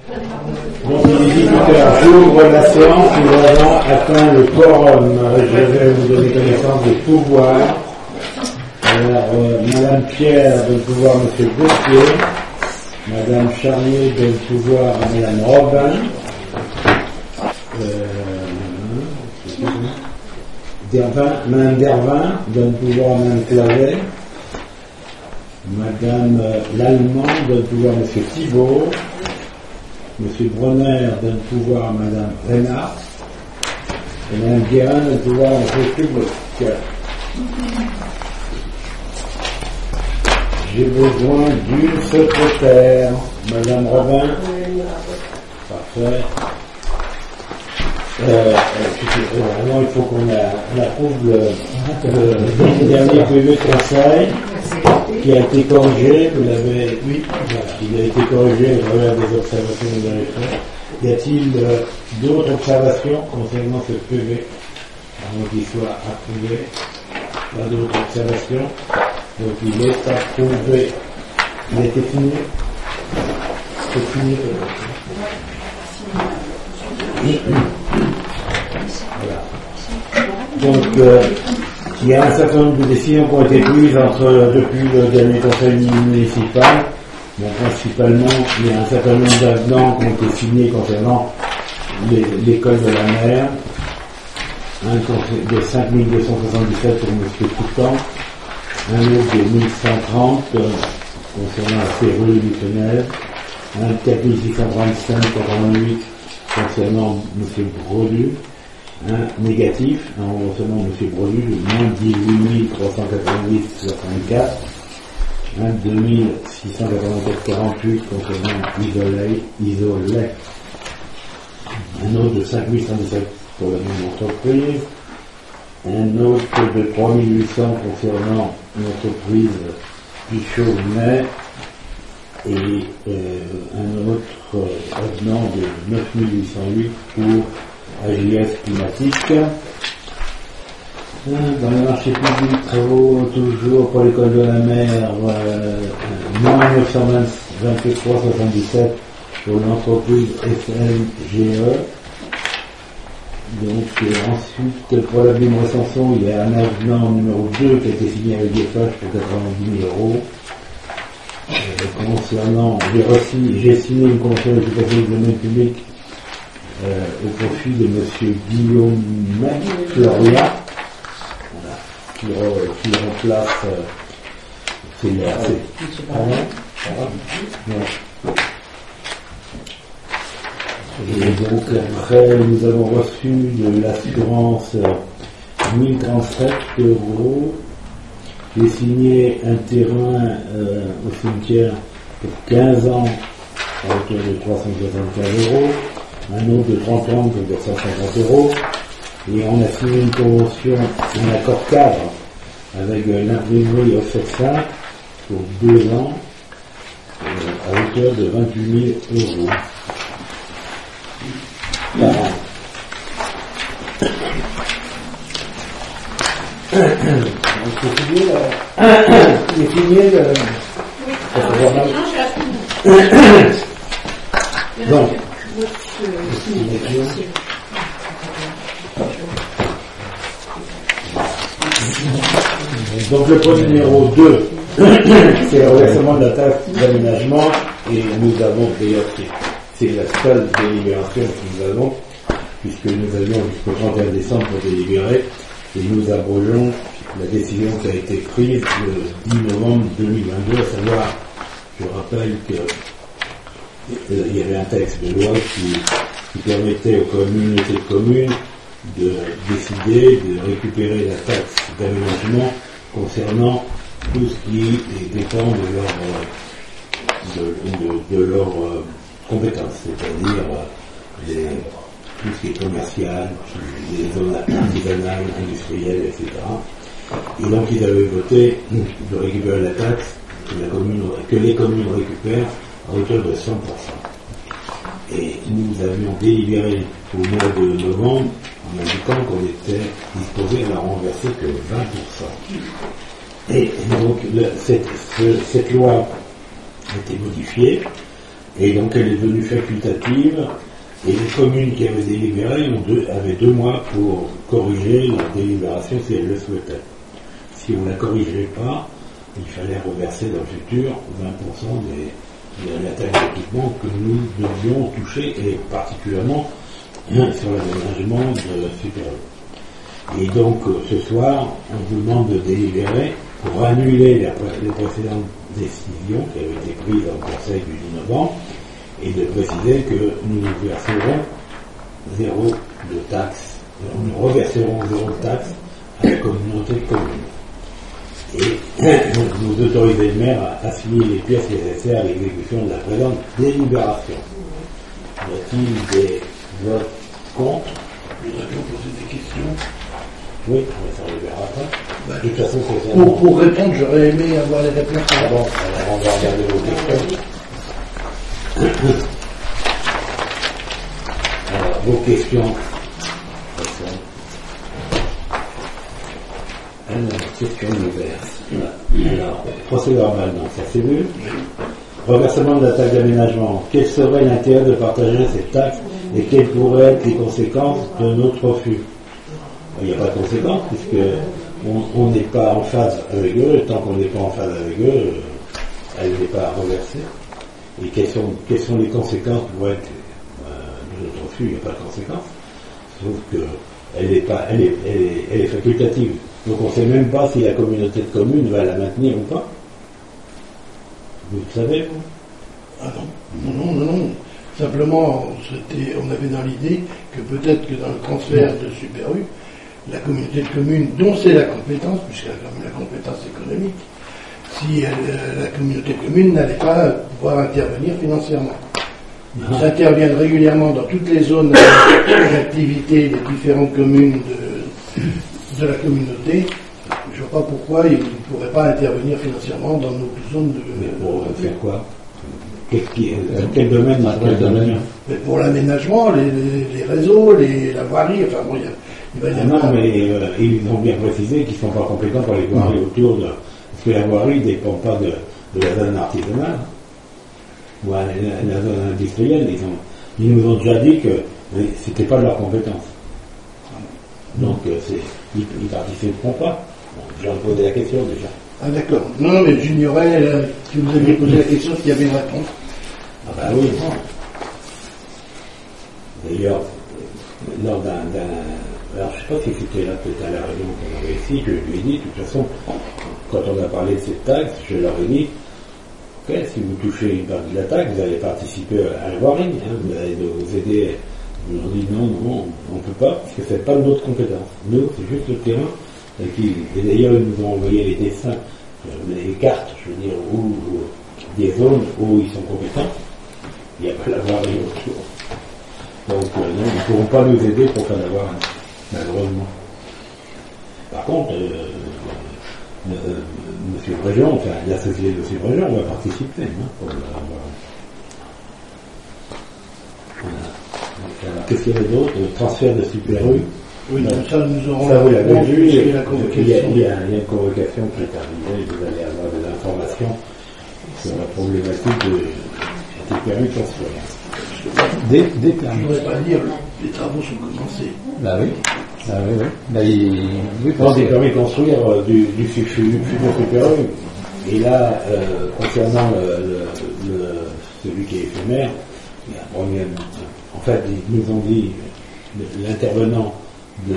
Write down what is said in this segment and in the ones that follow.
Donc, les éditeurs, j'ouvre la séance. Nous avons atteint le quorum. Je vais vous donner connaissance des pouvoirs. Alors, Madame Pierre donne pouvoir à Monsieur Gauthier. Madame Charnier donne pouvoir à Madame Robin. Madame Dervin donne pouvoir à Madame Clavet. Madame Lallemand donne pouvoir à Monsieur Thibault. Monsieur Bronner donne pouvoir à Madame Reynard. Et Madame Guérin donne pouvoir à Monsieur Public. J'ai besoin d'une secrétaire. Madame Robin. Parfait. Vraiment, il faut qu'on approuve le dernier PV de conseil qui a été corrigé. Vous l'avez, oui, voilà, il a été corrigé à travers des observations que vous avez faites. Y a-t-il d'autres observations concernant ce PV avant qu'il soit approuvé? Pas d'autres observations. Donc il est approuvé. Il a été fini. C'est fini. Voilà. Donc, il y a un certain nombre de décisions qui ont été prises depuis le dernier conseil municipal. Bon, principalement, il y a un certain nombre d'avenants qui ont été signés concernant l'école de la mer. Un de 5277 pour M. Coutan, un autre de 1130 concernant la serrure du Fenel, un 4635-88 concernant M. Brodu, un négatif, un remboursement de M. Brodu de moins 18 388,64, un 2684,48 concernant Isolet, un autre de 5117 pour la même entreprise, un autre de 3800 concernant l'entreprise Pichot-May, et un autre avenant de 9808 pour AGS climatique. Dans le marché public, travaux toujours pour l'école de la mer, moins 923,77 pour l'entreprise SNGE. Donc ensuite, pour la Bim Recension, il y a un avenant numéro 2 qui a été signé avec DFH pour 90 000 euros. Concernant, j'ai signé une convention d'occupation du domaine public au profit de M. Guillaume Floria, voilà, qui remplace CLRC. Et donc après, nous avons reçu de l'assurance 1037 euros. J'ai signé un terrain au cimetière pour 15 ans à hauteur de 375 euros, un autre de 30 ans pour 250 euros, et on a signé une convention, un accord cadre avec l'imprimerie Offset 5 pour 2 ans à hauteur de 28 000 euros par an. J'ai signé le... Donc, donc le point numéro 2, c'est le reversement de la taxe d'aménagement, et nous avons d'ailleurs, c'est la seule délibération que nous avons, puisque nous avions jusqu'au 31 décembre pour délibérer, et nous abrogeons la décision qui a été prise le 10 novembre 2022, à savoir, je rappelle qu'il y avait un texte de loi qui permettait aux communautés de communes de décider de récupérer la taxe d'aménagement concernant tout ce qui dépend de leur compétences, c'est-à-dire tout ce qui est commercial, les zones artisanales, industrielles, etc. Et donc ils avaient voté de récupérer la taxe que les communes récupèrent à hauteur de 100%. Et nous avions délibéré au mois de novembre en indiquant qu'on était disposé à la renverser que 20%. Et donc cette loi a été modifiée Et donc elle est devenue facultative, et les communes qui avaient délibéré avaient 2 mois pour corriger la délibération si elles le souhaitaient. Si on ne la corrigeait pas, il fallait reverser dans le futur 20% de la taxe d'équipement que nous devions toucher, et particulièrement sur l'aménagement de Super-U. Et donc ce soir, on vous demande de délibérer pour annuler les précédentes décisions qui avaient été prises au Conseil du 10 novembre, et de préciser que nous verserons 0 de taxes, nous reverserons 0 de taxes à la communauté de communes. Et nous autoriser le maire à signer les pièces nécessaires à l'exécution de la présente délibération. Y a-t-il des votes contre? Nous avions posé des questions. Oui, ça on le verra après. De toute façon, c'est pour répondre, j'aurais aimé avoir les réponses. Ah bon, alors on va regarder vos questions. Alors, vos questions. Alors, question diverses. Alors, procès verbal, non, ça c'est vu. Reversement de la taxe d'aménagement. Quel serait l'intérêt de partager cette taxe et quelles pourraient être les conséquences de notre refus? Il n'y a pas de conséquences puisque on n'est pas en phase avec eux, et tant qu'on n'est pas en phase avec eux, elle n'est pas reversée. Et quelles sont les conséquences pour être de notre refus? Il n'y a pas de conséquences. Sauf qu'elle est facultative. Donc on ne sait même pas si la communauté de communes va la maintenir ou pas. Vous le savez, vous? Ah non. Simplement, on avait dans l'idée que peut-être que dans le transfert de Super-U, la communauté de communes, dont c'est la compétence, puisqu'elle a quand même la compétence économique, si la communauté de communes n'allait pas pouvoir intervenir financièrement. Ils interviennent régulièrement dans toutes les zones d'activité des différentes communes de la communauté. Je ne vois pas pourquoi ils ne pourraient pas intervenir financièrement dans nos zones de... Mais pour faire quoi? Quel domaine? Mais pour l'aménagement, les réseaux, la voirie, enfin bon, il va y avoir... Non, mais ils ont bien précisé qu'ils ne sont pas compétents pour les voiries autour de... Parce que la voirie ne dépend pas de la zone artisanale ou la zone industrielle. Ils nous ont déjà dit que c'était pas de leur compétence. Donc ils ne participeront pas. Bon, j'ai posé la question déjà. Ah d'accord. Non, mais j'ignorais, si vous aviez posé la question, qu'il y avait une réponse. Ah bah oui. D'ailleurs, lors alors je ne sais pas si c'était là peut-être à la réunion qu'on avait ici, je lui ai dit, de toute façon, quand on a parlé de cette taxe, je leur ai dit, ok, si vous touchez une partie de la taxe, vous allez participer à la voirie, vous allez nous aider. Ils ont dit non, on ne peut pas, parce que ce n'est pas de notre compétence. Nous, c'est juste le terrain. Et d'ailleurs, ils nous ont envoyé les dessins, les cartes, je veux dire, où des zones où ils sont compétents. Il n'y a pas la voirie autour. Donc, non, ils ne pourront pas nous aider pour faire la voirie, malheureusement. Par contre, Monsieur Bréjean, enfin, l'associé de Monsieur Bréjean va participer pour la voirie. Voilà. Alors, qu'est-ce qu'il y avait d'autre? Le transfert de Super-U. Oui, donc ça, nous aurons ça, vous l'avez vu, il y a une convocation qui est arrivée, vous allez avoir des informations sur la problématique de Super-U transfert. Je ne voudrais pas dire, les travaux sont commencés. Bah oui. Ah oui, oui. Là, Des permis de construire du futur Super-U. Et là, concernant celui qui est éphémère, il y a un problème. En fait, ils nous ont dit, l'intervenant de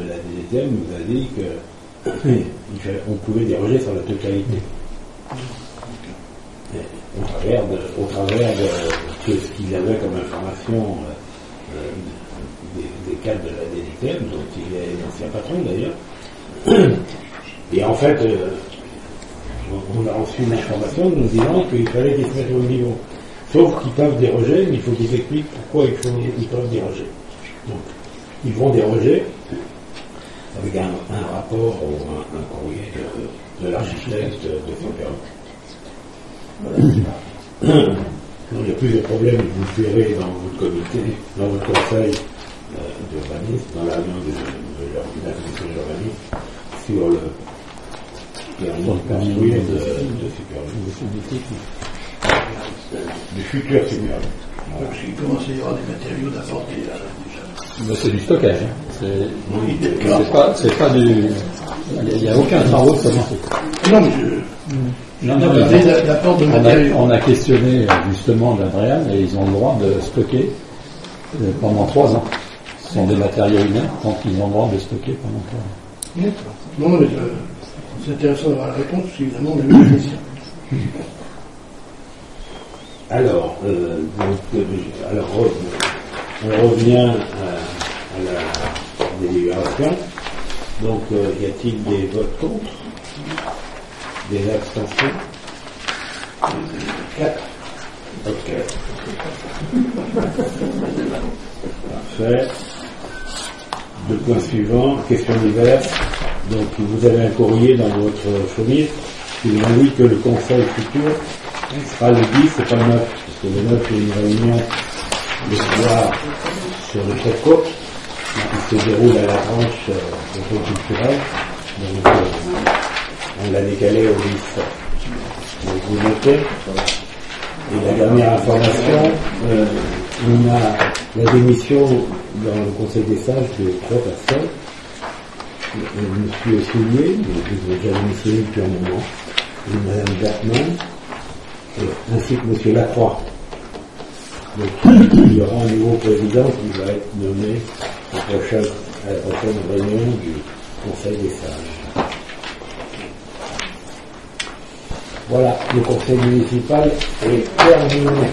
la DGTM nous a dit qu'on pouvait déroger sur la totalité. Au travers de ce qu'il avait comme information des cadres de la DGTM, dont il est l'ancien patron d'ailleurs. Et en fait, on a reçu une information nous disant qu'il fallait qu'ils se mettent au niveau. Sauf qu'ils peuvent déroger, mais il faut qu'ils expliquent pourquoi ils peuvent déroger. Donc, ils vont déroger avec un rapport ou un courrier de l'architecte de Super-U. Voilà. Donc, il y a plus de problèmes que vous verrez dans votre comité, dans votre conseil d'urbanisme, dans la réunion de la commission d'urbanisme, sur le permis de construire de Super-U. du futur supérieur. Parce qu'il commence à y avoir des matériaux d'apporter là, déjà. Mais c'est du stockage. Hein. Oui, d'accord. C'est pas du. Il n'y a aucun travaux de commencer. Non, mais Non, l'apport de matériaux. on a questionné justement l'Adrian et ils ont le droit de stocker pendant 3 ans. Ce sont des matériaux humains, donc ils ont le droit de stocker pendant 3 ans. D'accord. Non, mais c'est intéressant d'avoir la réponse, parce qu'évidemment, on a eu la question. Alors, on revient à la délibération. Donc, y a-t-il des votes contre? Des abstentions? 4. Ok. Parfait. Le point suivant, question diverse. Donc, vous avez un courrier dans votre chemise qui vous indique que le conseil futur sera le 10 et pas le 9, parce que le 9 il y a une réunion le soir sur le chef côte qui se déroule à la branche de fonds culturel. Donc, on l'a décalé au 10. Donc, vous notez. Et la dernière information, on a la démission dans le Conseil des sages de 3 personnes. Monsieur Soulier, vous avez déjà démissionné depuis un moment, et Madame Bertman, ainsi que Monsieur Lacroix. Donc il y aura un nouveau président qui va être nommé à la prochaine réunion du Conseil des sages. Voilà, le conseil municipal est terminé.